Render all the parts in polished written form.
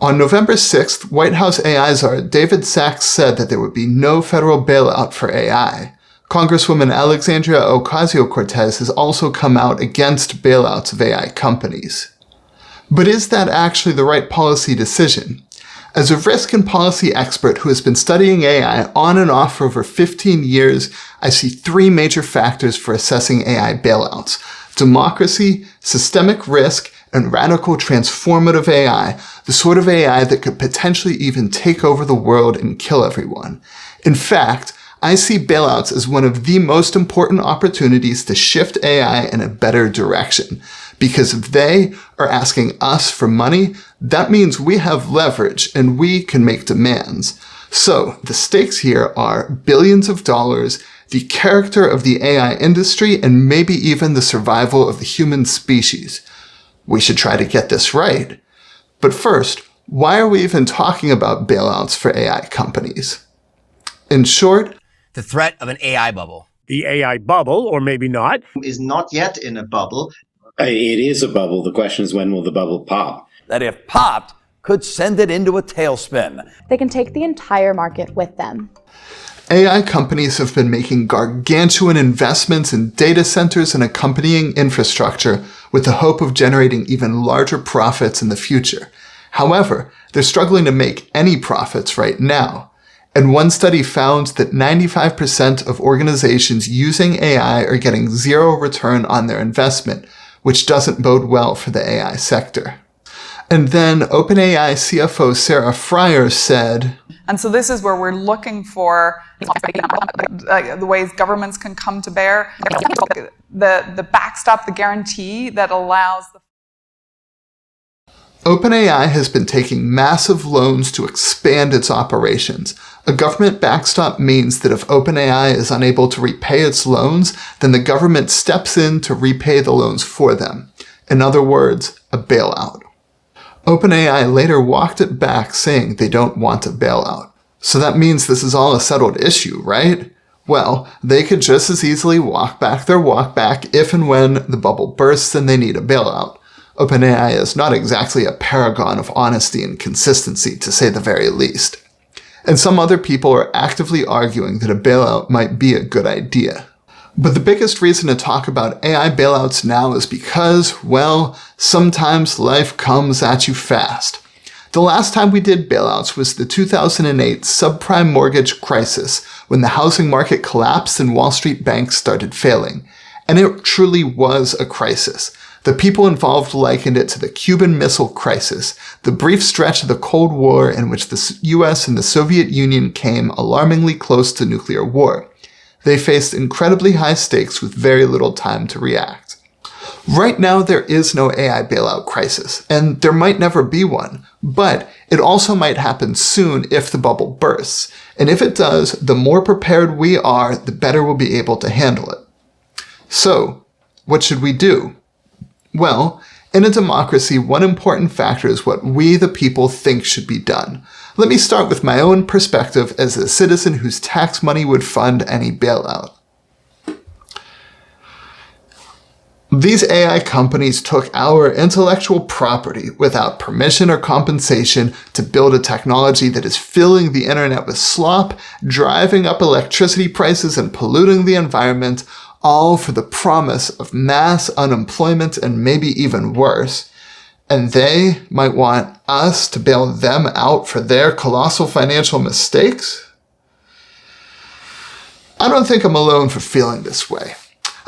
On November 6th, White House AI czar David Sacks said that there would be no federal bailout for AI. Congresswoman Alexandria Ocasio-Cortez has also come out against bailouts of AI companies. But is that actually the right policy decision? As a risk and policy expert who has been studying AI on and off for over 15 years, I see three major factors for assessing AI bailouts: democracy, systemic risk, and radical transformative AI, the sort of AI that could potentially even take over the world and kill everyone. In fact, I see bailouts as one of the most important opportunities to shift AI in a better direction. Because if they are asking us for money, that means we have leverage and we can make demands. So the stakes here are billions of dollars, the character of the AI industry, and maybe even the survival of the human species. We should try to get this right. But first, why are we even talking about bailouts for AI companies? In short, the threat of an AI bubble. The AI bubble, or maybe not, is not yet in a bubble. It is a bubble. The question is, when will the bubble pop? That if popped, could send it into a tailspin. They can take the entire market with them. AI companies have been making gargantuan investments in data centers and accompanying infrastructure with the hope of generating even larger profits in the future. However, they're struggling to make any profits right now. And one study found that 95% of organizations using AI are getting zero return on their investment, which doesn't bode well for the AI sector. And then OpenAI CFO Sarah Frier said, and so this is where we're looking for the ways governments can come to bear, the backstop, the guarantee that allows the OpenAI has been taking massive loans to expand its operations. A government backstop means that if OpenAI is unable to repay its loans, then the government steps in to repay the loans for them. In other words, a bailout. OpenAI later walked it back, saying they don't want a bailout. So that means this is all a settled issue, right? Well, they could just as easily walk back their walk back if and when the bubble bursts and they need a bailout. OpenAI is not exactly a paragon of honesty and consistency, to say the very least. And some other people are actively arguing that a bailout might be a good idea. But the biggest reason to talk about AI bailouts now is because, well, sometimes life comes at you fast. The last time we did bailouts was the 2008 subprime mortgage crisis, when the housing market collapsed and Wall Street banks started failing. And it truly was a crisis. The people involved likened it to the Cuban Missile Crisis, the brief stretch of the Cold War in which the US and the Soviet Union came alarmingly close to nuclear war. They faced incredibly high stakes with very little time to react. Right now, there is no AI bailout crisis, and there might never be one, but it also might happen soon if the bubble bursts. And if it does, the more prepared we are, the better we'll be able to handle it. So, what should we do? Well, in a democracy, one important factor is what we, the people, think should be done. Let me start with my own perspective as a citizen whose tax money would fund any bailout. These AI companies took our intellectual property without permission or compensation to build a technology that is filling the internet with slop, driving up electricity prices and polluting the environment, all for the promise of mass unemployment and maybe even worse. And they might want us to bail them out for their colossal financial mistakes? I don't think I'm alone for feeling this way.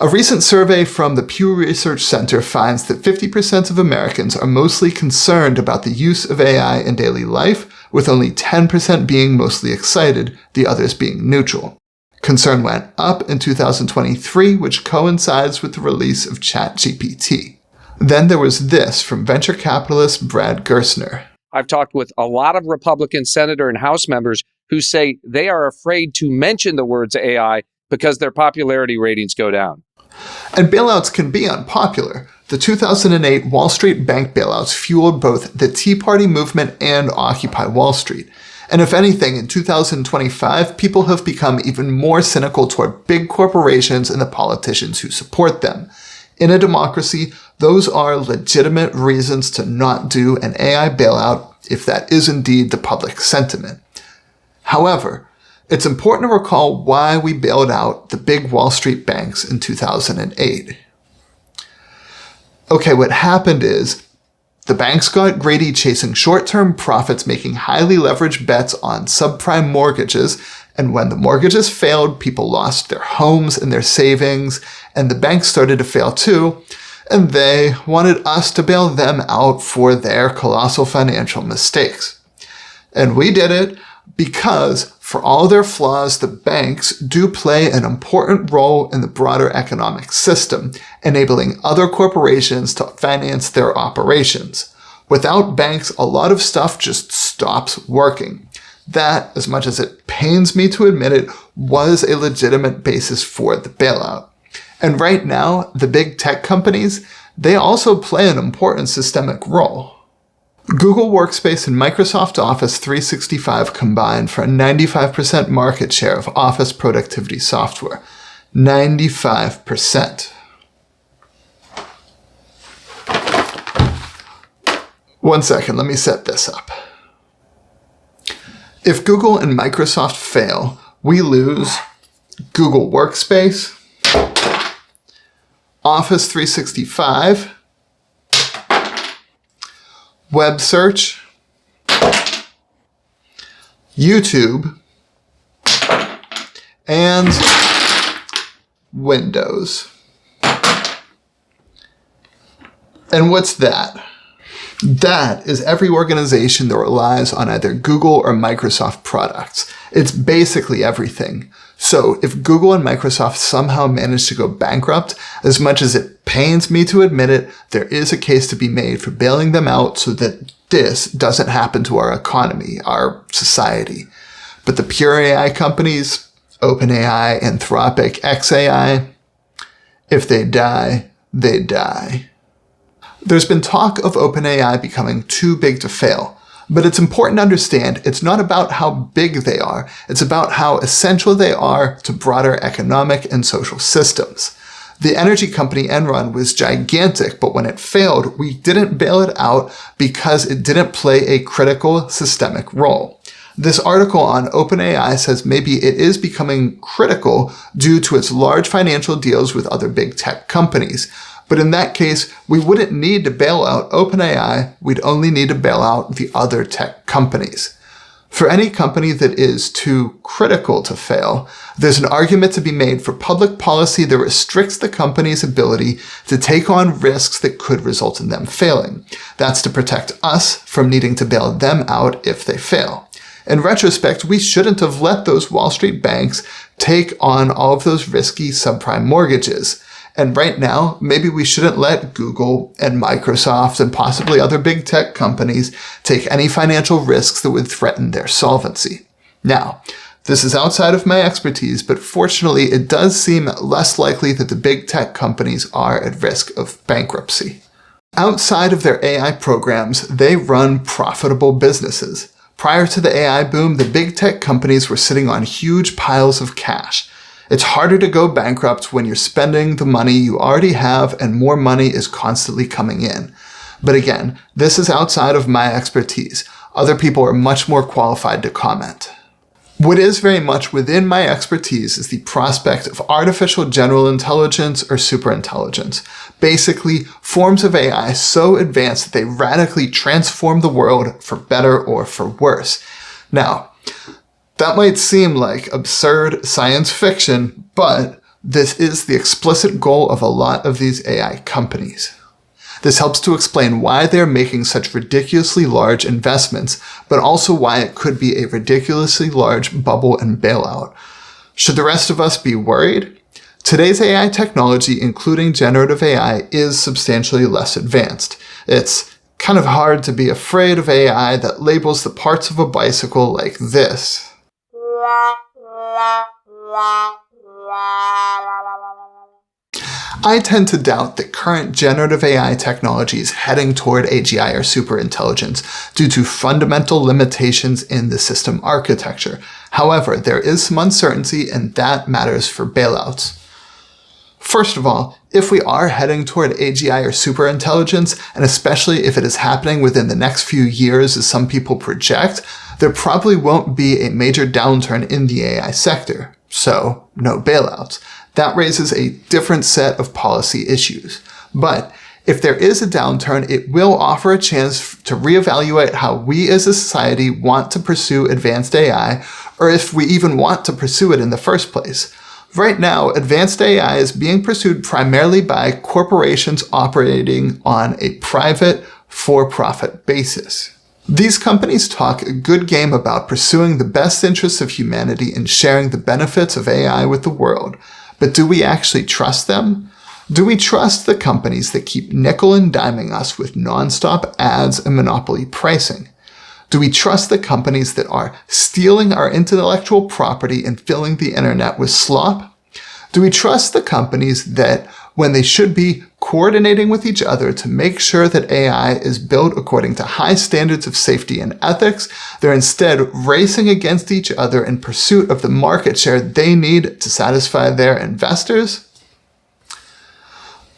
A recent survey from the Pew Research Center finds that 50% of Americans are mostly concerned about the use of AI in daily life, with only 10% being mostly excited, the others being neutral. Concern went up in 2023, which coincides with the release of ChatGPT. Then there was this from venture capitalist Brad Gerstner. I've talked with a lot of Republican senator and House members who say they are afraid to mention the words AI because their popularity ratings go down. And bailouts can be unpopular. The 2008 Wall Street bank bailouts fueled both the Tea Party movement and Occupy Wall Street. And if anything, in 2025, people have become even more cynical toward big corporations and the politicians who support them. In a democracy, those are legitimate reasons to not do an AI bailout if that is indeed the public sentiment. However, it's important to recall why we bailed out the big Wall Street banks in 2008. Okay, what happened is the banks got greedy chasing short-term profits, making highly leveraged bets on subprime mortgages, and when the mortgages failed, people lost their homes and their savings, and the banks started to fail too, and they wanted us to bail them out for their colossal financial mistakes. And we did it because, for all their flaws, the banks do play an important role in the broader economic system, enabling other corporations to finance their operations. Without banks, a lot of stuff just stops working. That, as much as it pains me to admit it, was a legitimate basis for the bailout. And right now, the big tech companies, they also play an important systemic role. Google Workspace and Microsoft Office 365 combined for a 95% market share of office productivity software. 95%. One second, let me set this up. If Google and Microsoft fail, we lose Google Workspace, Office 365, web search, YouTube, and Windows. And what's that? That is every organization that relies on either Google or Microsoft products. It's basically everything. So if Google and Microsoft somehow manage to go bankrupt, as much as it pains me to admit it, there is a case to be made for bailing them out so that this doesn't happen to our economy, our society. But the pure AI companies, OpenAI, Anthropic, xAI, if they die, they die. There's been talk of OpenAI becoming too big to fail. But it's important to understand it's not about how big they are, it's about how essential they are to broader economic and social systems. The energy company Enron was gigantic, but when it failed, we didn't bail it out because it didn't play a critical systemic role. This article on OpenAI says maybe it is becoming critical due to its large financial deals with other big tech companies. But in that case, we wouldn't need to bail out OpenAI, we'd only need to bail out the other tech companies. For any company that is too critical to fail, there's an argument to be made for public policy that restricts the company's ability to take on risks that could result in them failing. That's to protect us from needing to bail them out if they fail. In retrospect, we shouldn't have let those Wall Street banks take on all of those risky subprime mortgages. And right now, maybe we shouldn't let Google and Microsoft and possibly other big tech companies take any financial risks that would threaten their solvency. Now, this is outside of my expertise, but fortunately, it does seem less likely that the big tech companies are at risk of bankruptcy. Outside of their AI programs, they run profitable businesses. Prior to the AI boom, the big tech companies were sitting on huge piles of cash. It's harder to go bankrupt when you're spending the money you already have and more money is constantly coming in. But again, this is outside of my expertise. Other people are much more qualified to comment. What is very much within my expertise is the prospect of artificial general intelligence or superintelligence. Basically, forms of AI so advanced that they radically transform the world for better or for worse. Now, that might seem like absurd science fiction, but this is the explicit goal of a lot of these AI companies. This helps to explain why they're making such ridiculously large investments, but also why it could be a ridiculously large bubble and bailout. Should the rest of us be worried? Today's AI technology, including generative AI, is substantially less advanced. It's kind of hard to be afraid of AI that labels the parts of a bicycle like this. I tend to doubt that current generative AI technology is heading toward AGI or superintelligence due to fundamental limitations in the system architecture. However, there is some uncertainty, and that matters for bailouts. First of all, If we are heading toward AGI or superintelligence, and especially if it is happening within the next few years as some people project, there probably won't be a major downturn in the AI sector. So, no bailouts. That raises a different set of policy issues. But if there is a downturn, it will offer a chance to reevaluate how we as a society want to pursue advanced AI, or if we even want to pursue it in the first place. Right now, advanced AI is being pursued primarily by corporations operating on a private, for-profit basis. These companies talk a good game about pursuing the best interests of humanity and sharing the benefits of AI with the world. But do we actually trust them? Do we trust the companies that keep nickel and diming us with nonstop ads and monopoly pricing? Do we trust the companies that are stealing our intellectual property and filling the internet with slop? Do we trust the companies that, when they should be coordinating with each other to make sure that AI is built according to high standards of safety and ethics, they're instead racing against each other in pursuit of the market share they need to satisfy their investors?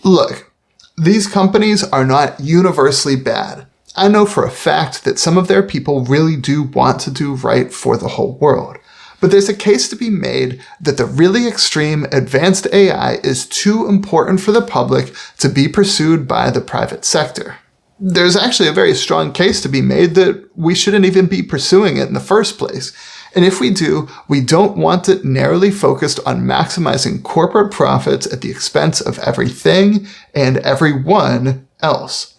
Look, these companies are not universally bad. I know for a fact that some of their people really do want to do right for the whole world. But there's a case to be made that the really extreme advanced AI is too important for the public to be pursued by the private sector. There's actually a very strong case to be made that we shouldn't even be pursuing it in the first place. And if we do, we don't want it narrowly focused on maximizing corporate profits at the expense of everything and everyone else.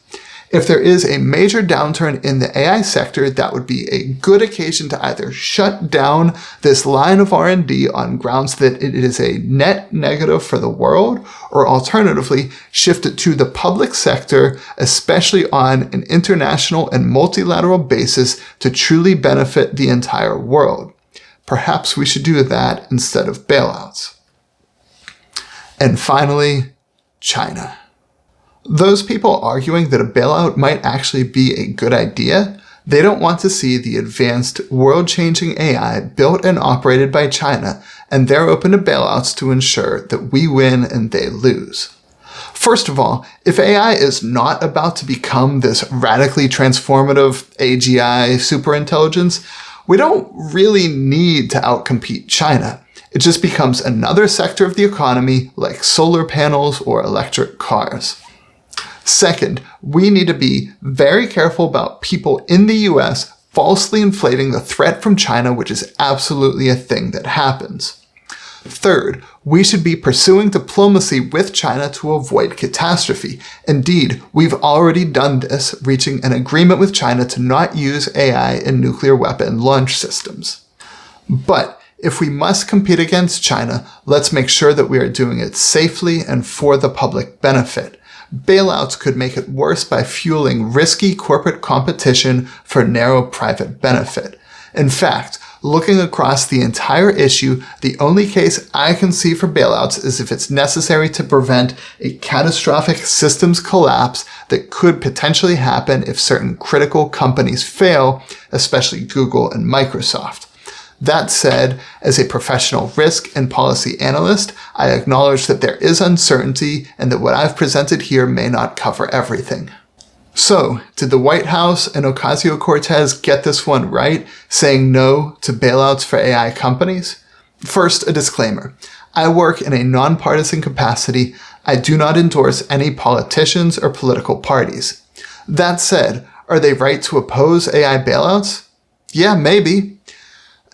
If there is a major downturn in the AI sector, that would be a good occasion to either shut down this line of R&D on grounds that it is a net negative for the world, or alternatively, shift it to the public sector, especially on an international and multilateral basis to truly benefit the entire world. Perhaps we should do that instead of bailouts. And finally, China. Those people arguing that a bailout might actually be a good idea, they don't want to see the advanced, world-changing AI built and operated by China, and they're open to bailouts to ensure that we win and they lose. First of all, if AI is not about to become this radically transformative AGI superintelligence, we don't really need to outcompete China. It just becomes another sector of the economy like solar panels or electric cars. Second, we need to be very careful about people in the US falsely inflating the threat from China, which is absolutely a thing that happens. Third, we should be pursuing diplomacy with China to avoid catastrophe. Indeed, we've already done this, reaching an agreement with China to not use AI in nuclear weapon launch systems. But if we must compete against China, let's make sure that we are doing it safely and for the public benefit. Bailouts could make it worse by fueling risky corporate competition for narrow private benefit. In fact, looking across the entire issue, the only case I can see for bailouts is if it's necessary to prevent a catastrophic systems collapse that could potentially happen if certain critical companies fail, especially Google and Microsoft. That said, as a professional risk and policy analyst, I acknowledge that there is uncertainty and that what I've presented here may not cover everything. So, did the White House and Ocasio-Cortez get this one right, saying no to bailouts for AI companies? First, a disclaimer. I work in a nonpartisan capacity. I do not endorse any politicians or political parties. That said, are they right to oppose AI bailouts? Yeah, maybe.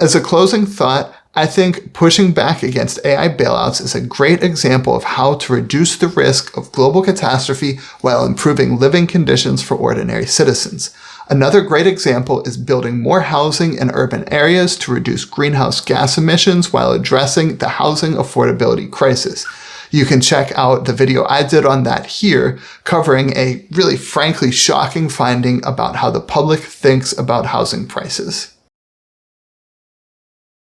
As a closing thought, I think pushing back against AI bailouts is a great example of how to reduce the risk of global catastrophe while improving living conditions for ordinary citizens. Another great example is building more housing in urban areas to reduce greenhouse gas emissions while addressing the housing affordability crisis. You can check out the video I did on that here, covering a really frankly shocking finding about how the public thinks about housing prices.